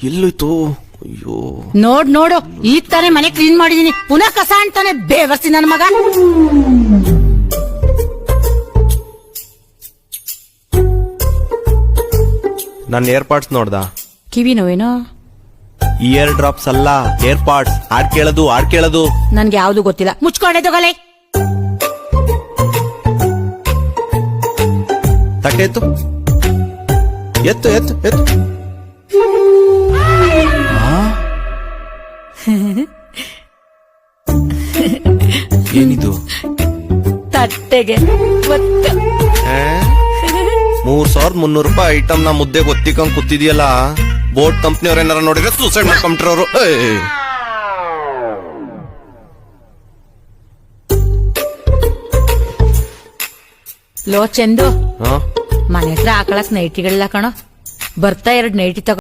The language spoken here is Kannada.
ಎಲ್ಲೋಯ್ತು? ಅಯ್ಯೋ, ನೋಡು ಈಗ ತಾನೇ ಮನೆ ಕ್ಲೀನ್ ಮಾಡಿದೀನಿ, ಪುನಃ ಕಸ ಅಂತಾನೆ ಬೇವರ್ಸಿ ನನ್ ಮಗ. ನನ್ನ ಏರ್ಪಾಡ್ಸ್ ನೋಡ್ದ? ಕಿವಿ ನೋವೇನೋ? ಇಯರ್ ಡ್ರಾಪ್ಸ್ ಅಲ್ಲ, ಏರ್ಪಾಡ್ಸ್. ಹಾಡ್ ಕೇಳೋದು ನನ್ಗೆ ಯಾವ್ದು ಗೊತ್ತಿಲ್ಲ, ಮುಚ್ಕೊಂಡೆ ತಗೊಲೆ. ತಟ್ಟೆ ಎತ್ತು. ಏನಿದು? ತಟ್ಟೆಗೆ 3,300 ರೂಪಾಯಿ ಐಟಮ್ ನ ಮುದ್ದೆ ಗೊತ್ತಿಕೊಂಡ್ ಕೂತಿದ್ಯಲ್ಲ. ಬೋಟ್ ಕಂಪ್ನಿಯವ್ರ ಏನಾರ ನೋಡಿದ್ರೆ ಸೂಸೈಡ್ ಮಾಡ್ಕೊಂಬಿಟ್ರವ್ರು. ಲೋ ಚಂದು, ಮನೆ ಹತ್ರ ಹಾಕಳಕ್ ನೈಟಿಗಳಿಲ್ಲ ಕಣೋ, ಬರ್ತಾ 2 ನೈಟಿ ತಗೋ.